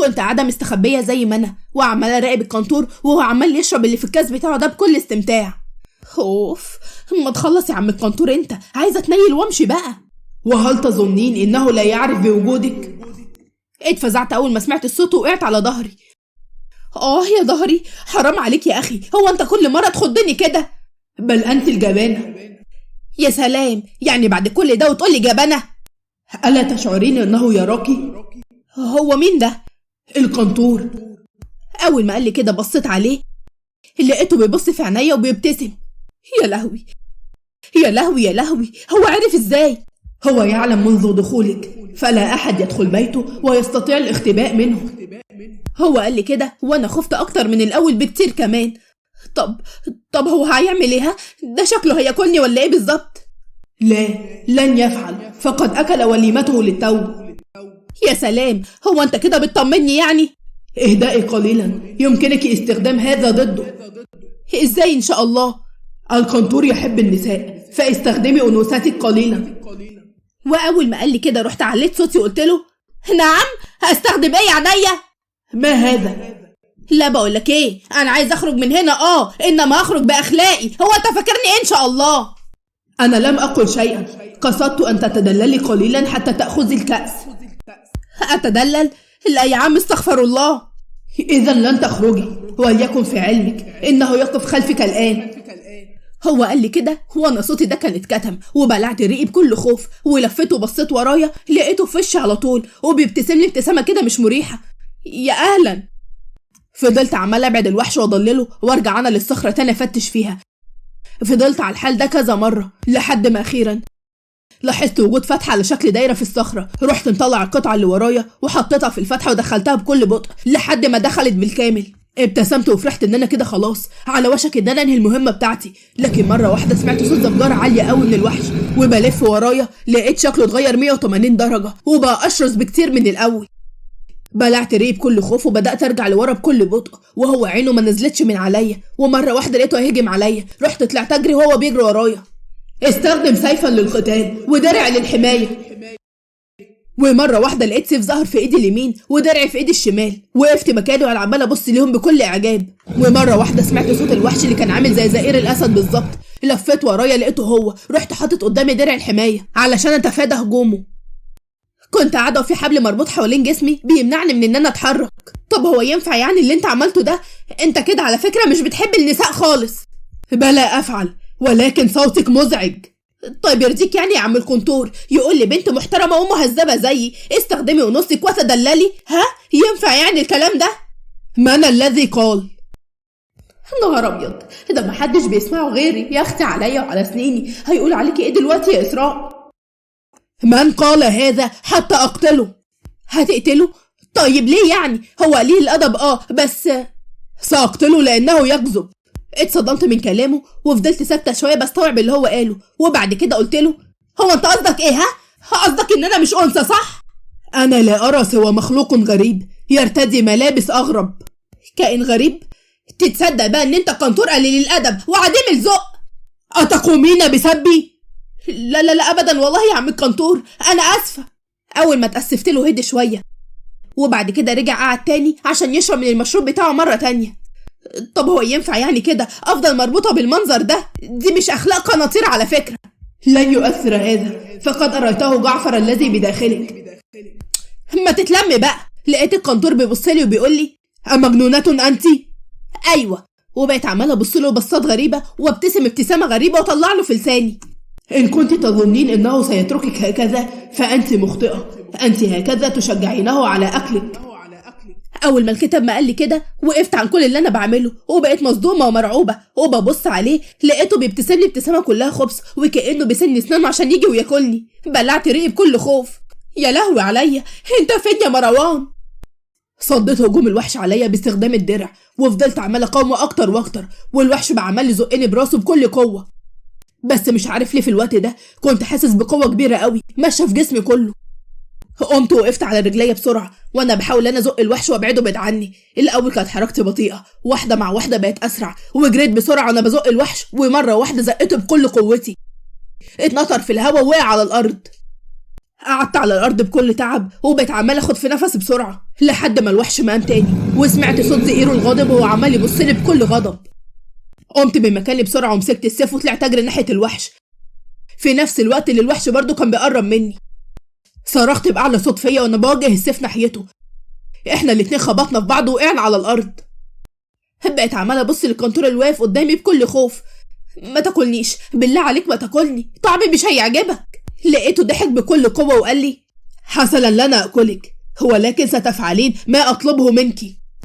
كنت قاعدة مستخبية زي ما أنا وعمالة أراقب القنطور وهو عمال يشرب اللي في الكاس بتاعه ده بكل استمتاع. خوف، ما تخلص يا عم القنطور، انت عايزة تنيل وامشي بقى. وهل تظنين إنه لا يعرف بوجودك؟ اتفزعت أول ما سمعت الصوت وقعت على ظهري. يا ظهري، حرام عليك يا أخي، هو أنت كل مرة تخضني كده؟ بل أنت الجبانة. يا سلام، يعني بعد كل ده وتقولي جبانة؟ ألا تشعرين أنه يراكي؟ هو مين ده؟ القنطور. أول ما قال لي كده بصيت عليه، لقيته بيبص في عينيا وبيبتسم. يا لهوي يا لهوي يا لهوي، هو عرف ازاي؟ هو يعلم منذ دخولك، فلا أحد يدخل بيته ويستطيع الاختباء منه. هو قال لي كده وانا خفت اكتر من الاول بكتير كمان. طب هو هيعمل ايه؟ ده شكله هياكلني ولا ايه بالظبط؟ لا، لن يفعل، فقد أكل وليمته للتو. يا سلام، هو انت كده بتطمني يعني؟ اهدئي قليلا، يمكنك استخدام هذا ضده. ازاي ان شاء الله؟ القنطور يحب النساء، فاستخدمي أنوثتك قليلا. واول ما قال لي كده رحت عليت صوتي وقلت له نعم، هستخدم ايه عينيا؟ ما هذا؟ لا بقول لك ايه، انا عايز اخرج من هنا، انما اخرج باخلاقي. هو انت فاكرني ايه ان شاء الله؟ أنا لم أقل شيئا، قصدت أن تتدللي قليلا حتى تأخذي الكأس. أتدلل؟ لا يا عم، استغفر الله. إذا لن تخرجي، وليكن في علمك إنه يقف خلفك الآن. هو قال لي كده وانا صوتي ده كان اتكتم وبلعت ريقي بكل خوف، ولفيت وبصيت ورايا لقيته في وشي على طول وبيبتسم لي ابتسامه كده مش مريحه. يا اهلا. فضلت عمال ابعد الوحش واضلله وارجع انا للصخره تاني افتش فيها. فضلت على الحال ده كذا مره لحد ما اخيرا لاحظت وجود فتحه على شكل دايره في الصخره. رحت مطلع القطعه اللي ورايا وحطيتها في الفتحه ودخلتها بكل بطء لحد ما دخلت بالكامل. ابتسمت وفرحت ان انا كده خلاص على وشك ان انا انهي المهمه بتاعتي، لكن مره واحده سمعت صوت زفجره عاليه قوي من الوحش، وبلف ورايا لقيت شكله اتغير 180 درجه وبقى اشرس بكتير من الاول. بلعت ريقي بكل خوف وبدات ارجع لورا بكل بطء، وهو عينه ما نزلتش من عليا، ومره واحده لقيته هيهجم عليا. رحت طلعت اجري وهو بيجري ورايا. استخدم سيفا للقتال ودرع للحمايه. ومره واحده لقيت سيف ظهر في ايدي اليمين ودرع في ايدي الشمال. وقفت مكاني وانا عمال ابص ليهم بكل اعجاب. ومره واحده سمعت صوت الوحش اللي كان عامل زي زئير الاسد بالظبط. لفيت ورايا لقيته هو. رحت حاطط قدامي درع الحمايه علشان اتفادى هجومه. كنت قاعده وفي حبل مربوط حوالين جسمي بيمنعني من ان انا اتحرك. طب هو ينفع يعني اللي انت عملته ده؟ انت كده على فكره مش بتحب النساء خالص. بلى افعل، ولكن صوتك مزعج. طيب يرضيك يعني يا عم القنطور يقول لي بنت محترمه ومهذبه زيي استخدمي انوثتك وتدللي؟ ينفع يعني الكلام ده؟ من الذي قال؟ نهار ابيض، ده محدش بيسمعه غيري يا اختي، عليا وعلى سنيني. هيقول عليكي ايه دلوقتي يا اسراء؟ من قال هذا حتى اقتله؟ هتقتله؟ طيب ليه يعني؟ هو قليل الادب بس ساقتله لانه يكذب. اتصدمت من كلامه وفضلت ثابته شويه بستوعب اللي هو قاله، وبعد كده قلت له هو انت قصدك ايه؟ قصدك ان انا مش انثى صح؟ انا لا ارى سوى مخلوق غريب يرتدي ملابس اغرب. كائن غريب؟ تتصدق بقى ان انت قنطور قليل الادب وعديم الذوق؟ اتقومين بسبي؟ لا لا لا ابدا والله يا عم القنطور، انا اسفه. اول ما اتاسفت له هدي شويه، وبعد كده رجع قعد تاني عشان يشرب من المشروب بتاعه مره تانيه. طب هو ينفع يعني كده افضل مربوطه بالمنظر ده؟ دي مش اخلاق قناطير على فكره. لن يؤثر هذا، فقد أريته جعفر الذي بداخلك. ما تتلم بقى. لقيت القنطور بيبصلي وبيقول لي أمجنونة أنت؟ أيوة. وبقيت عمالة أبصله بصات غريبة وابتسم ابتسامة غريبة وطلع له في لساني. إن كنت تظنين إنه سيتركك هكذا فأنت مخطئة. أنت هكذا تشجعينه على أكلك. أول ما الكتاب ما قال لي كده وقفت عن كل اللي أنا بعمله وبقيت مصدومة ومرعوبة وببص عليه لقيته بيبتسم لي ابتسامة كلها خبث وكأنه بيسن اسنانه عشان يجي وياكلني. بلعت ريقي بكل خوف. يا لهوي عليا، انت فين يا مروان؟ صديت هجوم الوحش عليا باستخدام الدرع وفضلت عمالة اقاومه اكتر واكتر، والوحش بقى عمال يزقني براسه بكل قوة. بس مش عارف ليه في الوقت ده كنت حاسس بقوة كبيرة قوي ماشية في جسمي كله. قمت وقفت على رجليا بسرعة وانا بحاول انا ازق الوحش وابعده بعيد عني. الاول كانت حركتي بطيئة، واحدة مع واحدة بقت اسرع، وجريت بسرعة وانا بزق الوحش، ومرة واحدة زقته بكل قوتي. اتنطر في الهواء ووقع على الارض. قعدت على الارض بكل تعب وبقيت عمال اخد في نفسي بسرعه لحد ما الوحش مقام تاني، وسمعت صوت زئيره الغاضب وهو عمال يبصلي بكل غضب. قمت من مكاني بسرعه ومسكت السيف وطلعت اجري ناحيه الوحش في نفس الوقت اللي الوحش برضه كان بيقرب مني. صرخت باعلى صوت فيا وانا بوجه السيف ناحيته. احنا الاتنين خبطنا في بعض وقعنا على الارض. بقيت عماله ابص للكنتور اللي واقف قدامي بكل خوف. ما تاكلنيش بالله عليك، ما تاكلني، طعمي مش هيعجبك. لقيته ضحك بكل قوه وقال لي: حسنا لن اكلك، ولكن ستفعلين ما اطلبه منك.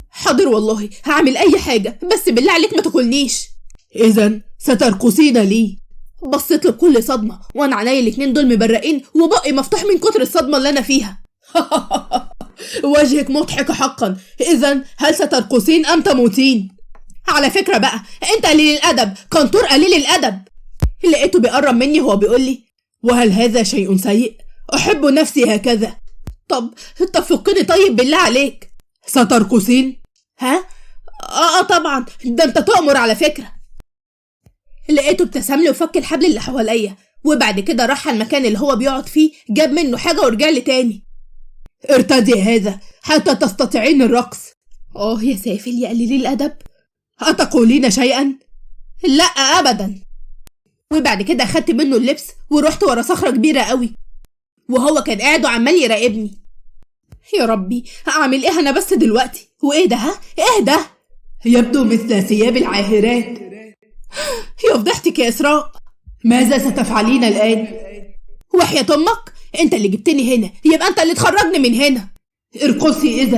حاضر والله هعمل اي حاجه، بس بالله عليك ما تاكلنيش. اذا سترقصين لي. بصيت له بكل صدمه وانا عينيا الاتنين دول مبرقين وبقي مفتوح من كتر الصدمه اللي انا فيها. وجهك مضحك حقا. اذا هل سترقصين ام تموتين؟ على فكره بقى انت قليل الادب، كنتور قليل الادب. لقيته بيقرب مني وهو بيقول لي: وهل هذا شيء سيء؟ احب نفسي هكذا. طب فكني طيب بالله عليك. سترقصين؟ ها؟ طبعا، ده انت تؤمر على فكره. لقيته ابتسم لي وفك الحبل اللي حواليا، وبعد كده راح على المكان اللي هو بيقعد فيه، جاب منه حاجه ورجع لي تاني. ارتدي هذا حتى تستطيعين الرقص. يا سافل يا قليل الادب، أتقولين شيئا؟ لا ابدا. وبعد كده اخدت منه اللبس ورحت ورا صخره كبيره قوي، وهو كان قاعد وعمال يراقبني. يا ربي اعمل ايه انا بس دلوقتي؟ وايه ده؟ ايه ده؟ يبدو مثل ثياب العاهرات. يا فضحتك يا اسراء. ماذا ستفعلين الان؟ وحياة امك انت اللي جبتني هنا، يبقى انت اللي تخرجني من هنا. ارقصي اذا.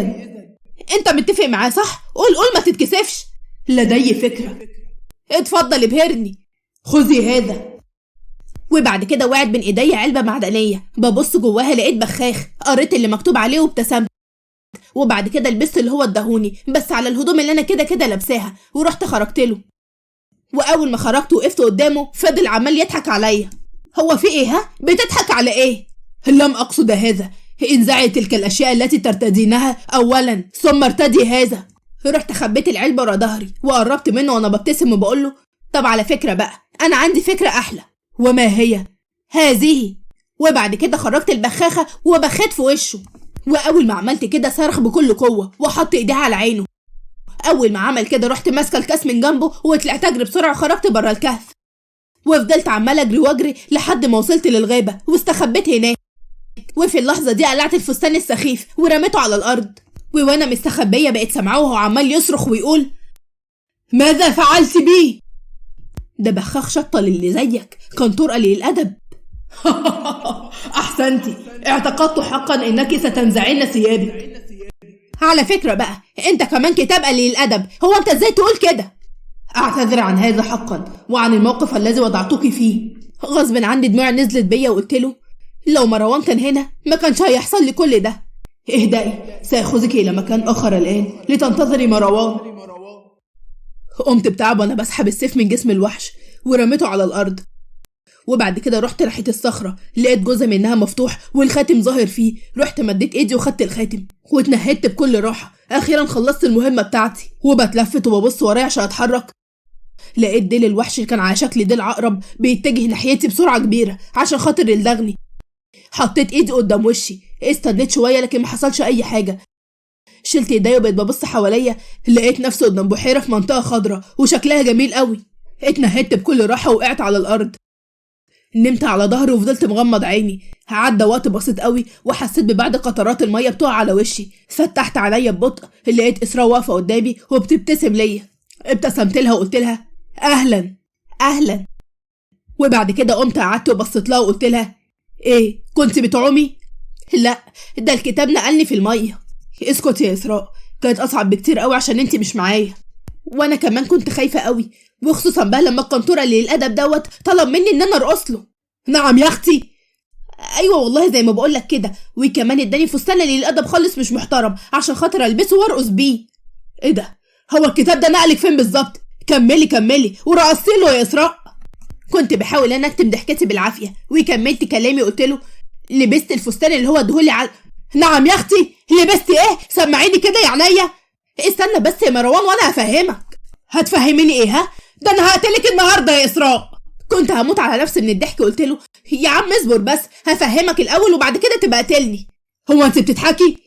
انت متفق معاه صح؟ قول ما تتكسفش. لدي فكره. اتفضل ابهرني. خذي هذا. وبعد كده وقعت بين ايديا علبه معدنيه، ببص جواها لقيت بخاخ، قريت اللي مكتوب عليه وابتسمت. وبعد كده لبست اللي هو اداهوني بس على الهدوم اللي انا كده لابساها، ورحت خرجت له. واول ما خرجت وقفت قدامه فضل عمال يضحك عليا. هو في ايه؟ ها؟ بتضحك على ايه؟ لم اقصد هذا. انزعي تلك الاشياء التي ترتدينها اولا، ثم ارتدي هذا. رحت خبيت العلبه ورا ظهري وقربت منه وانا ببتسم وبقول له: طب على فكره بقى انا عندي فكره احلى. وما هي؟ هذه. وبعد كده خرجت البخاخه وبخيت في وشه، واول ما عملت كده صرخ بكل قوه وحط ايديه على عينه. اول ما عمل كده رحت ماسكه الكاس من جنبه وطلعت اجري بسرعه وخرجت بره الكهف، وفضلت عمال اجري واجري لحد ما وصلت للغابه واستخبيت هناك. وفي اللحظه دي قلعت الفستان السخيف ورميته على الارض، وانا مستخبيه بقيت سامعاه وهو عمال يصرخ ويقول: ماذا فعلت بيه؟ ده بخاخ شطه للي زيك، كنتور قليل الادب. احسنتي، اعتقدت حقا انك ستنزعين ثيابي. على فكره بقى انت كمان كتاب قليل الادب، هو انت ازاي تقول كده؟ اعتذر عن هذا حقا وعن الموقف الذي وضعتك فيه. غصب عني دموع نزلت بيا وقلت له: لو مروان كان هنا ما كانش هيحصل لي كل ده. اهدئي، ساخذك الى مكان اخر الان لتنتظري مروان. قمت بتعب وانا بسحب السيف من جسم الوحش ورميته على الارض، وبعد كده رحت ناحيه الصخره، لقيت جزء منها مفتوح والخاتم ظاهر فيه. رحت مديت ايدي وخدت الخاتم واتنهدت بكل راحه. اخيرا خلصت المهمه بتاعتي، وبتلفت وببص ورايا عشان اتحرك. لقيت ديل الوحش اللي كان على شكل ديل عقرب بيتجه ناحيتي بسرعه كبيره عشان خاطر يلدغني. حطيت ايدي قدام وشي، استنيت شويه لكن ما حصلش اي حاجه. شلت ايدي وبقيت ببص حواليا، لقيت نفسي قدام بحيره في منطقه خضراء وشكلها جميل قوي. اتنهدت بكل راحه وقعت على الارض، نمت على ظهري وفضلت مغمض عيني. عدى وقت بسيط قوي وحسيت ببعض قطرات الميه بتقع على وشي. فتحت عليا ببطء، لقيت اسراء واقفه قدامي وبتبتسم ليا. ابتسمت لها وقلت لها: اهلا. اهلا. وبعد كده قمت قعدت وبصيت لها وقلت لها: ايه كنت بتعومي؟ لا، ده الكتاب نقلني في الميه. اسكت يا اسراء، كانت اصعب بكتير قوي عشان انتي مش معايا، وانا كمان كنت خايفه قوي، وخصوصا بقى لما القنطوره اللي الادب دوت طلب مني ان انا ارقص له. نعم يا اختي. ايوه والله زي ما بقول لك كده، وكمان اداني فستان اللي الادب خالص مش محترم عشان خاطر البسه وارقص بيه. ايه ده؟ هو الكتاب ده نقلك فين بالظبط؟ كملي ورقصتي له يا اسراء. كنت بحاول ان اكتم ضحكتي بالعافيه وكملت كلامي وقلت له: لبست الفستان اللي هو ادهولي على. نعم يا اختي، لبست ايه؟ سمعيني كده يا عينيا. استنى بس يا مروان وانا هفهمك. هتفهميني ايه؟ ها؟ ده انا هقتلك النهارده يا اسراء. كنت هموت على نفسي من الضحك. قلت له يا عم اصبر بس، هفهمك الاول وبعد كده تبقى قتلني. هو انت بتضحكي؟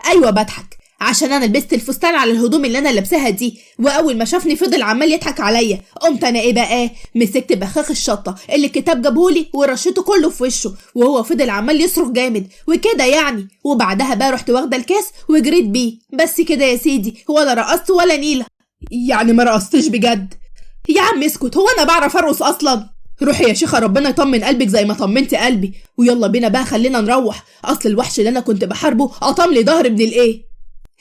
ايوه بضحك، عشان انا لبست الفستان على الهدوم اللي انا لابساها دي، واول ما شافني فضل عمال يضحك عليا. قمت انا ايه بقى، مسكت بخاخ الشطه اللي الكتاب جابهولي ورشيته كله في وشه، وهو فضل عمال يصرخ جامد وكده يعني. وبعدها بقى رحت واخده الكاس وجريت بيه. بس كده يا سيدي، ولا رقصت ولا نيله. يعني ما رقصتش بجد؟ يا عم اسكت، هو انا بعرف ارقص اصلا؟ روحي يا شيخه، ربنا يطمن قلبك زي ما طمنتي قلبي. ويلا بينا بقى، خلينا نروح، اصل الوحش اللي انا كنت بحاربه قطم لي ظهر ابن الايه.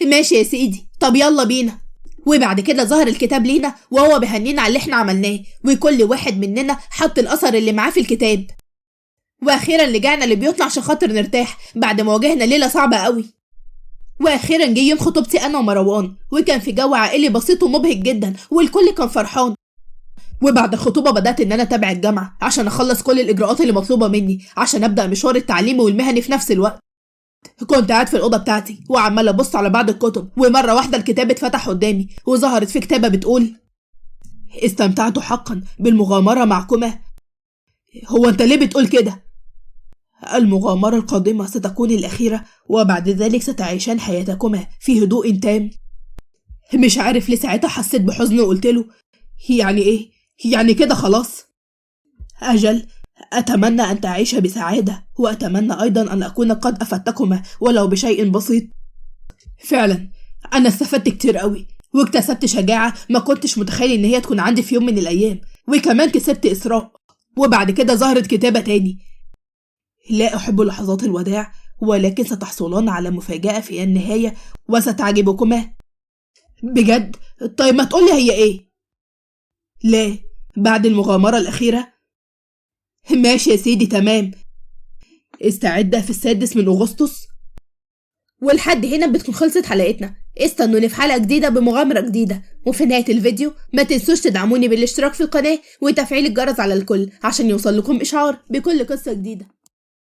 ماشي يا سيدي، طب يلا بينا. وبعد كده ظهر الكتاب لينا وهو بيهنينا على اللي احنا عملناه، وكل واحد مننا حط الاثر اللي معاه في الكتاب. واخيرا رجعنا لبيوتنا عشان خاطر نرتاح بعد ما واجهنا ليله صعبه قوي. واخيرا جه يوم خطوبتي انا ومروان، وكان في جو عائلي بسيط ومبهج جدا، والكل كان فرحان. وبعد الخطوبه بدات ان انا اتابع الجامعه عشان اخلص كل الاجراءات اللي مطلوبه مني عشان ابدا مشوار التعليمي والمهني في نفس الوقت. كنت قاعد في الأوضة بتاعتي وعمال أبص على بعض الكتب، ومرة واحدة الكتاب اتفتح قدامي وظهرت فيه كتابة بتقول: استمتعت حقا بالمغامرة معكما. هو أنت ليه بتقول كده؟ المغامرة القادمة ستكون الأخيرة، وبعد ذلك ستعيشان حياتكما في هدوء تام. مش عارف ليه ساعتها حسيت بحزن وقلت له: يعني إيه؟ يعني كده خلاص؟ أجل، أتمنى أن تعيش بسعادة، وأتمنى أيضا أن أكون قد أفدتكما ولو بشيء بسيط. فعلا أنا استفدت كتير قوي، واكتسبت شجاعة ما كنتش متخيل إن هي تكون عندي في يوم من الأيام، وكمان كسبت إسراء. وبعد كده ظهرت كتابة تاني: لا أحب لحظات الوداع، ولكن ستحصلان على مفاجأة في النهاية وستعجبكما. بجد؟ طيب ما تقولي هي إيه؟ لا، بعد المغامرة الأخيرة. ماشي يا سيدي، تمام. استعد في 6 أغسطس. ولحد هنا بتكون خلصت حلقتنا. استنوني في حلقة جديدة بمغامرة جديدة. وفي نهاية الفيديو ما تنسوش تدعموني بالاشتراك في القناة وتفعيل الجرس على الكل عشان يوصل لكم إشعار بكل قصة جديدة.